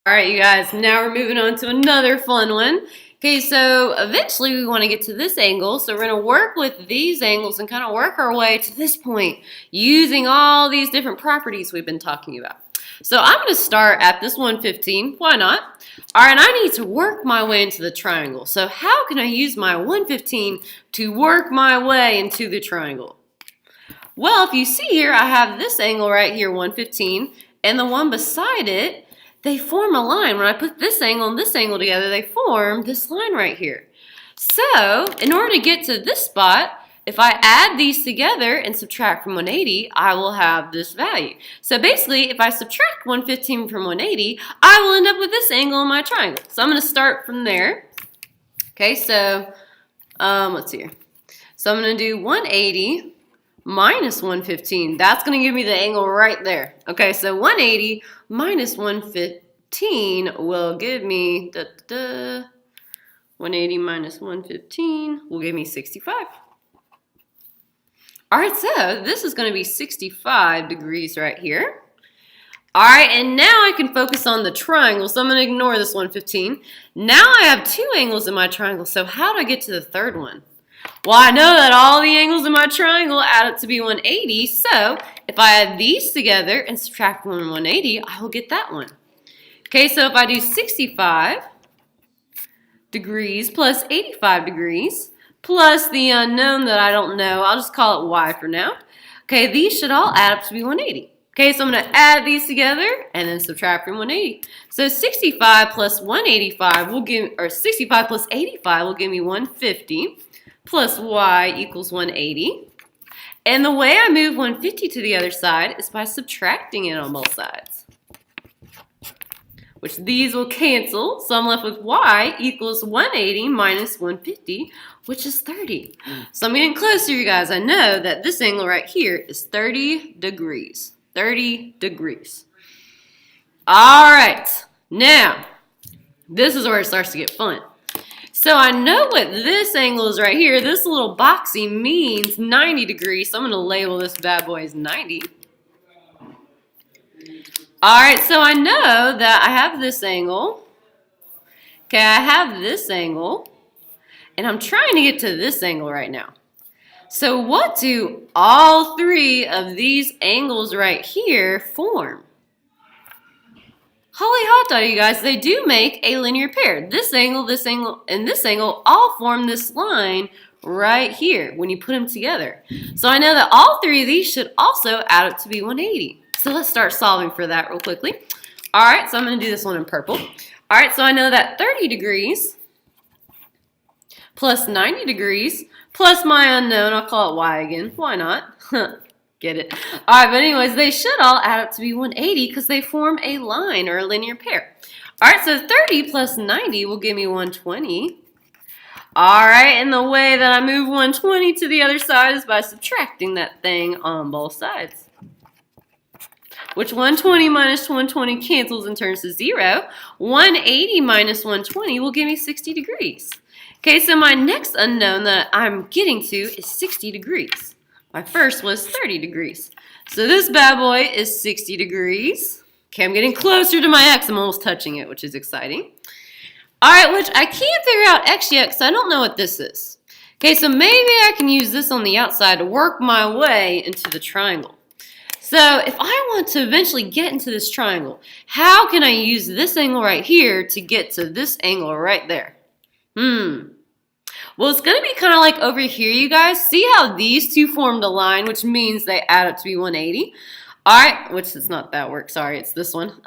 All right, you guys, now we're moving on to another fun one. Okay, so eventually we want to get to this angle, so we're going to work with these angles and kind of work our way to this point using all these different properties we've been talking about. So I'm going to start at this 115. Why not? All right, I need to work my way into the triangle. So how can I use my 115 to work my way into the triangle? Well, if you see here, I have this angle right here, 115, and the one beside it, they form a line. When I put this angle and this angle together, they form this line right here. So, in order to get to this spot, if I add these together and subtract from 180, I will have this value. So basically, if I subtract 115 from 180, I will end up with this angle in my triangle. So I'm going to start from there. Okay, so let's see here. So I'm going to do 180 minus 115. That's going to give me the angle right there. Okay, so 180 minus 115 will give me 180 minus 115 will give me 65. All right, so this is going to be 65 degrees right here. All right, and now I can focus on the triangle, so I'm going to ignore this 115. Now I have two angles in my triangle, so how do I get to the third one? Well, I know that all the angles in my triangle add up to be 180, so if I add these together and subtract 1 and 180, I will get that one. Okay, so if I do 65 degrees plus 85 degrees plus the unknown that I don't know, I'll just call it y for now. Okay, these should all add up to be 180. Okay, so I'm going to add these together and then subtract from 180. So 65 plus 185 will give, or 65 plus 85 will give me 150. Plus y equals 180. And the way I move 150 to the other side is by subtracting it on both sides, which these will cancel. So I'm left with y equals 180 minus 150, which is 30. So I'm getting closer, you guys. I know that this angle right here is 30 degrees. 30 degrees. All right. Now, this is where it starts to get fun. So I know what this angle is right here. This little boxy means 90 degrees. So I'm going to label this bad boy as 90. All right, so I know that I have this angle. Okay, I have this angle. And I'm trying to get to this angle right now. So what do all three of these angles right here form? Holy hot dog, you guys, they do make a linear pair. This angle, and this angle all form this line right here when you put them together. So I know that all three of these should also add up to be 180. So let's start solving for that real quickly. All right, so I'm going to do this one in purple. All right, so I know that 30 degrees plus 90 degrees plus my unknown, I'll call it y again. Why not? Get it? All right, but anyways, they should all add up to be 180 because they form a line or a linear pair. All right, so 30 plus 90 will give me 120. All right, and the way that I move 120 to the other side is by subtracting that thing on both sides, which 120 minus 120 cancels and turns to 0. 180 minus 120 will give me 60 degrees. Okay, so my next unknown that I'm getting to is 60 degrees. My first was 30 degrees. So this bad boy is 60 degrees. Okay, I'm getting closer to my x. I'm almost touching it, which is exciting. All right, which I can't figure out x yet because I don't know what this is. Okay, so maybe I can use this on the outside to work my way into the triangle. So if I want to eventually get into this triangle, how can I use this angle right here to get to this angle right there? Well, it's going to be kind of like over here, you guys. See how these two formed a line, which means they add up to be 180? All right, which is not that work. Sorry, it's this one.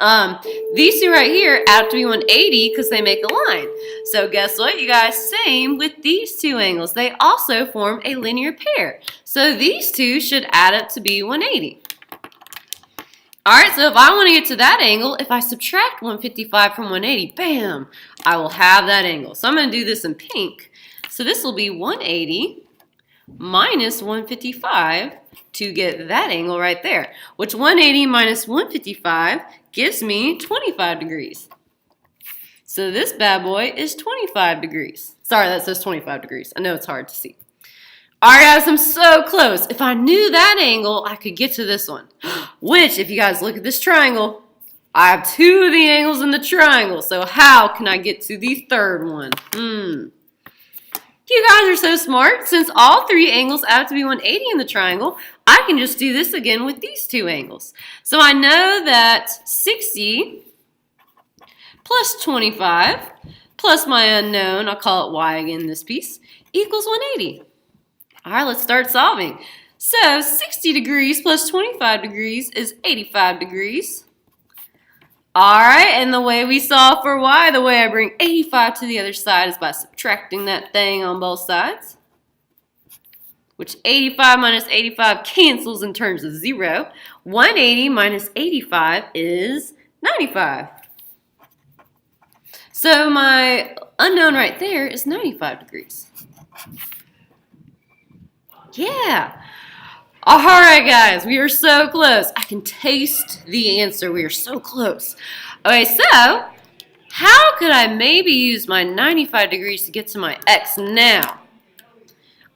These two right here add up to be 180 because they make a line. So guess what, you guys? Same with these two angles. They also form a linear pair. So these two should add up to be 180. All right, so if I want to get to that angle, if I subtract 155 from 180, bam, I will have that angle. So I'm going to do this in pink. So this will be 180 minus 155 to get that angle right there, which 180 minus 155 gives me 25 degrees. So this bad boy is 25 degrees. Sorry, that says 25 degrees. I know it's hard to see. All right, guys, I'm so close. If I knew that angle, I could get to this one, which, if you guys look at this triangle, I have two of the angles in the triangle, so how can I get to the third one? You guys are so smart. Since all three angles have to be 180 in the triangle, I can just do this again with these two angles. So I know that 60 plus 25 plus my unknown, I'll call it y again in this piece, equals 180. All right, let's start solving. So 60 degrees plus 25 degrees is 85 degrees. All right, and the way we solve for y, the way I bring 85 to the other side is by subtracting that thing on both sides, which 85 minus 85 cancels in terms of 0. 180 minus 85 is 95. So my unknown right there is 95 degrees. Yeah. All right, guys, we are so close. I can taste the answer. We are so close. Okay, so how could I maybe use my 95 degrees to get to my x now?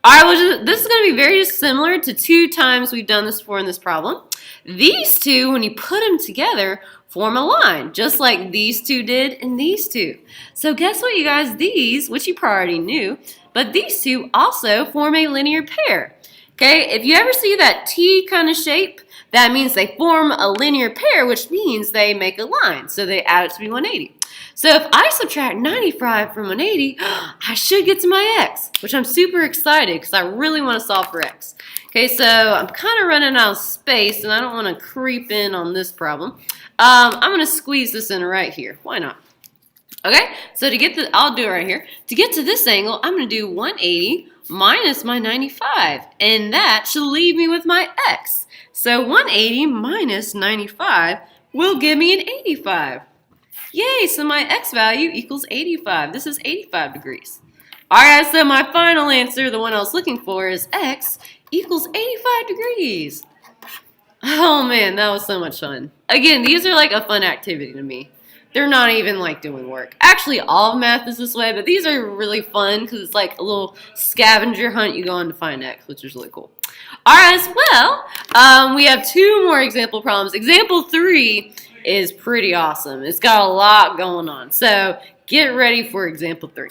All right, well, this is going to be very similar to 2 times we've done this before in this problem. These two, when you put them together, form a line, just like these two did and these two. So guess what, you guys? These, which you probably knew, but these two also form a linear pair. Okay, if you ever see that T kind of shape, that means they form a linear pair, which means they make a line. So they add it to be 180. So if I subtract 95 from 180, I should get to my x, which I'm super excited because I really want to solve for x. Okay, so I'm kind of running out of space, and I don't want to creep in on this problem. I'm going to squeeze this in right here. Why not? Okay, so to get I'll do it right here. To get to this angle, I'm going to do 180 minus my 95, and that should leave me with my x. So 180 minus 95 will give me an 85. Yay, so my x value equals 85. This is 85 degrees. All right, so my final answer, the one I was looking for, is x equals 85 degrees. Oh man, that was so much fun. Again, these are like a fun activity to me. They're not even like doing work. Actually, all of math is this way, but these are really fun because it's like a little scavenger hunt you go on to find x, which is really cool. All right, as well, we have 2 more example problems. Example 3 is pretty awesome. It's got a lot going on. So get ready for example 3.